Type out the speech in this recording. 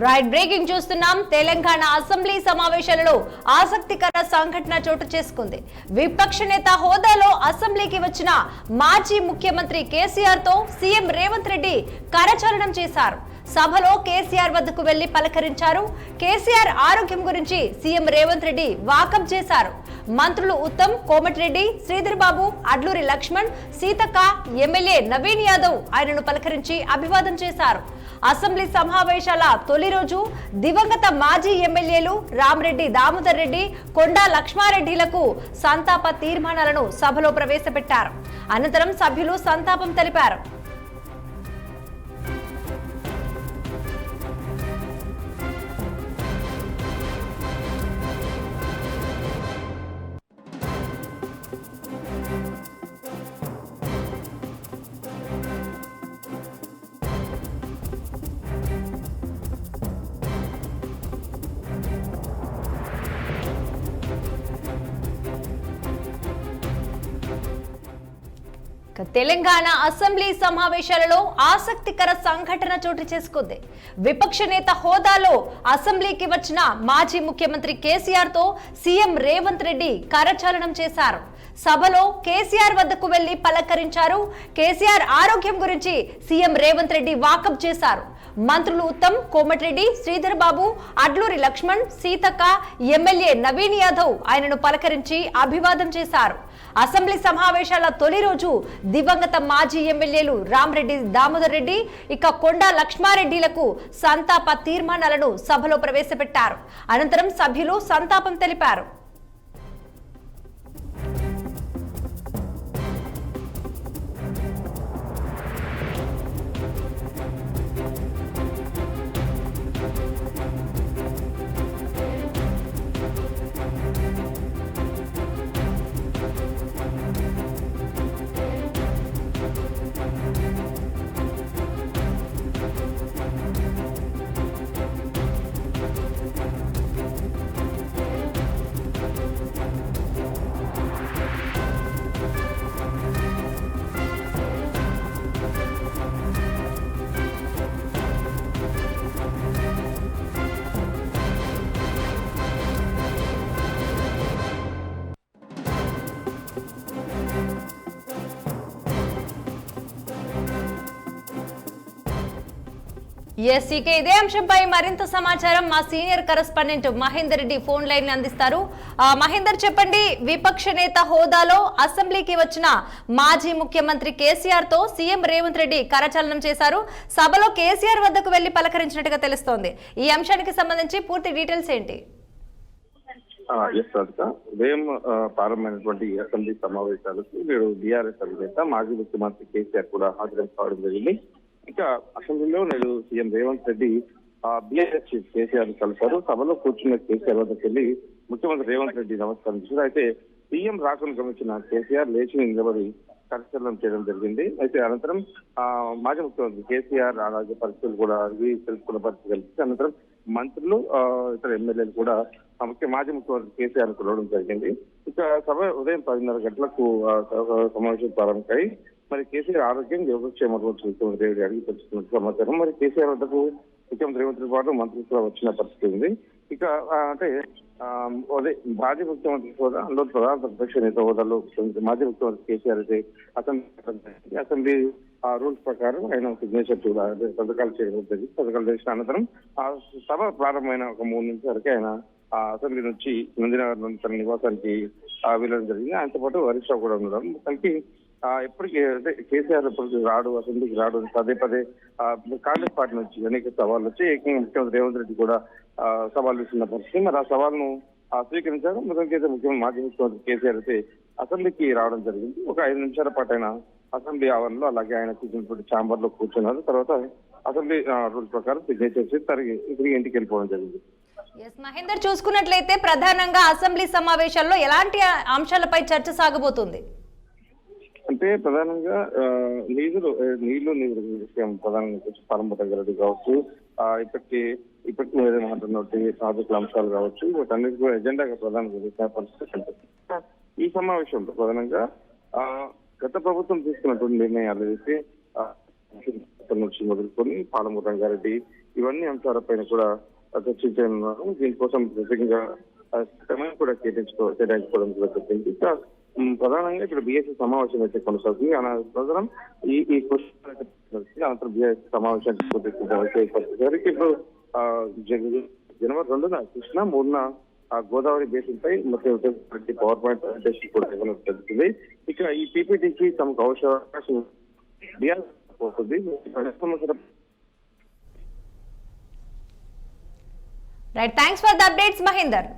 Right breaking చూస్తున్నాం. Telangana assembly సమావేశాలలో ఆసక్తికర సంఘటన చోటు చేసుకుంది. విపక్ష నేత హోదాలో అసెంబ్లీకి వచ్చిన మాజీ ముఖ్యమంత్రి కేసీఆర్ తో సీఎం రేవంత్ రెడ్డి కరచాలనం చేశారు. సభలో కేసీఆర్ వద్దకు వెళ్లి పలకరించారు. కేసీఆర్ ఆరోగ్యం గురించి సీఎం రేవంత్ రెడ్డి వాకప్ చేశారు. మంత్రులు ఉత్తమ్, కోమటిరెడ్డి, శ్రీధర్ బాబు, అడ్లూరి లక్ష్మణ్, సీతక్క, ఎమ్మెల్యే నవీన్ యాదవ్ ఆయనను పలకరించి అభివాదం చేశారు. అసెంబ్లీ సమావేశాల తొలి రోజు దివంగత మాజీ ఎమ్మెల్యేలు రామరెడ్డి, దామోదర్ రెడ్డి, కొండా లక్ష్మారెడ్డిలకు సంతాప తీర్మానాలను సభలో ప్రవేశపెట్టారు. అనంతరం సభ్యులు సంతాపం తెలిపారు. తెలంగాణ అసెంబ్లీ సమావేశాలలో ఆసక్తికర సంఘటన చోటు చేసుకుంది. విపక్ష నేత హోదాలో అసెంబ్లీకి వచ్చిన మాజీ ముఖ్యమంత్రి కేసీఆర్ తో సీఎం రేవంత్ రెడ్డి కరచాలనం చేశారు. సభలో కేసీఆర్ వద్దకు వెళ్లి పలకరించారు. కేసీఆర్ ఆరోగ్యం గురించి సీఎం రేవంత్ రెడ్డి వాకప్ చేశారు. మంత్రులు ఉత్తమ్, కోమటిరెడ్డి, శ్రీధర్ బాబు, అడ్లూరి లక్ష్మణ్, సీతక్క, ఎమ్మెల్యే నవీన్ యాదవ్ ఆయనను పలకరించి అభివాదం చేశారు. అసెంబ్లీ సమావేశాల తొలి రోజు దివంగత మాజీ ఎమ్మెల్యేలు రామరెడ్డి, దామోదర్ రెడ్డి, ఇక కొండా లక్ష్మారెడ్డిలకు సంతాప తీర్మానాలను సభలో ప్రవేశపెట్టారు. అనంతరం సభ్యులు సంతాపం తెలిపారు. ఇదే అంశంపై మరింత సమాచారం మా senior correspondent Mahender Reddy phone line అందిస్తారు. మహేందర్, చెప్పండి. విపక్ష నేత హోదాలో అసెంబ్లీకి వచ్చిన మాజీ ముఖ్యమంత్రి కేసీఆర్ తో సీఎం రేవంత్ రెడ్డి కరచాలనం చేశారు. సభలో కేసీఆర్ వద్దకు వెళ్లి పలకరించినట్టుగా తెలుస్తోంది. ఈ అంశానికి సంబంధించి పూర్తి డీటెయిల్స్ ఏంటి? ఉదయం ప్రారంభమైనటువంటి అసెంబ్లీ సమావేశాలకు వీడు బీఆర్ఎస్ అధినేత మాజీ ముఖ్యమంత్రి కేసీఆర్ కూడా హాజరు కావడం జరిగింది. ఇంకా అసెంబ్లీలో నేడు CM Revanth Reddy BRS chief KCR కలిశారు. సభలో కూర్చున్న కేసీఆర్ వద్దకు వెళ్లి ముఖ్యమంత్రి రేవంత్ రెడ్డి నమస్కరించారు. అయితే సీఎం రాకను గమనించిన కేసీఆర్ లేచి నిలబడి కరచాలనం చేయడం జరిగింది. అయితే అనంతరం మాజీ ముఖ్యమంత్రి కేసీఆర్ ఆరోగ్య పరిస్థితులు కూడా తెలుసుకున్న పరిస్థితి కలిసి అనంతరం మంత్రులు, ఇతర ఎమ్మెల్యేలు కూడా మాజీ ముఖ్యమంత్రి కేసీఆర్ కలవడం జరిగింది. ఇక సభ ఉదయం 10:30 గంటలకు సమావేశం ప్రారంభమై మరి కేసీఆర్ ఆరోగ్యం, యోగక్షేమ గురించి ముఖ్యమంత్రి అడిగి తెలుసుకున్నట్టు సమాచారం. మరి కేసీఆర్ వద్దకు ముఖ్యమంత్రి రేవంత్ పాటు మంత్రులు కూడా వచ్చిన పరిస్థితి ఉంది. ఇక అంటే మాజీ ముఖ్యమంత్రి హోదా, అందులో ప్రధాన ప్రతిపక్ష నేత హోదాలో మాజీ ముఖ్యమంత్రి కేసీఆర్ అయితే అసెంబ్లీ రూల్స్ ప్రకారం ఆయన సిగ్నేచర్ పథకాలు చేయడం జరిగింది. పథకాలు చేసిన అనంతరం ఆ సభ ప్రారంభమైన ఒక 3 నిమిషాలకి ఆయన అసెంబ్లీ నుంచి నందినగర్ తన నివాసానికి వెళ్ళడం జరిగింది. ఆయనతో పాటు హరీష్ రావు కూడా ఉండడం. మొత్తానికి ఎప్పటికీ అంటే కేసీఆర్ ఎప్పటికీ రాడు, అసెంబ్లీకి రాడు, పదే పదే కాంగ్రెస్ పార్టీ నుంచి అనేక సవాళ్ళు వచ్చి ఏకంగా ముఖ్యమంత్రి రేవంత్ రెడ్డి కూడా సవాల్ ఇస్తున్న పరిస్థితి. మరి ఆ సవాల్ను స్వీకరించారు. మొత్తానికి ముఖ్యమంత్రి మాజీ ముఖ్యమంత్రి కేసీఆర్ అయితే అసెంబ్లీకి రావడం జరిగింది. ఒక 5 నిమిషాల పాటు ఆయన అసెంబ్లీ ఆవరణలో అలాగే ఆయన కూర్చున్నటువంటి ఛాంబర్ లో కూర్చున్నారు. తర్వాత అసెంబ్లీ రూల్ ప్రకారం సిగ్నేచర్ చేసి తిరిగి ఇంటికి వెళ్ళిపోవడం జరిగింది. మహేందర్, చూసుకున్నట్లయితే ప్రధానంగా అసెంబ్లీ సమావేశాల్లో ఎలాంటి అంశాలపై చర్చ సాగబోతుంది? అంటే ప్రధానంగా నీళ్లు విషయం ప్రధానంగా ప్రారంభ దగ్గరది కావచ్చు, ఇప్పటికీ ఏదైనా మాట్లాడినట్టు సాధకుల అంశాలు కావచ్చు, వీటన్నిటి కూడా ఎజెండాగా ప్రధానంగా పరిస్థితి కనిపిస్తుంది. ఈ సమావేశంలో ప్రధానంగా గత ప్రభుత్వం తీసుకున్నటువంటి నిర్ణయాలు వేసి నుంచి మొదలుకొని పాలమూరు రంగారెడ్డి ఇవన్నీ అంశాలపైన కూడా చర్చించనున్నారు. దీనికోసం ప్రత్యేకంగా సమయం కూడా కేటాయించుకోవడం కూడా చెప్పింది. ఇంకా ప్రధానంగా ఇక్కడ బీఎస్సీ సమావేశం అయితే కొనసాగుతుంది. అనంతరం ఈ క్వశ్చన్ అనంతరం బీఎస్సీ సమావేశానికి ఇప్పుడు జనవరి 2న కృష్ణ 3న గోదావరి బేసిన్ పై మొత్తం పవర్ పాయింట్ ప్రజెంటేషన్ కూడా ఇవ్వడం జరుగుతుంది. ఇక ఈ పీపీటీకి తమకు అవకాశం పోతుంది. Right, thanks for the updates Mahender.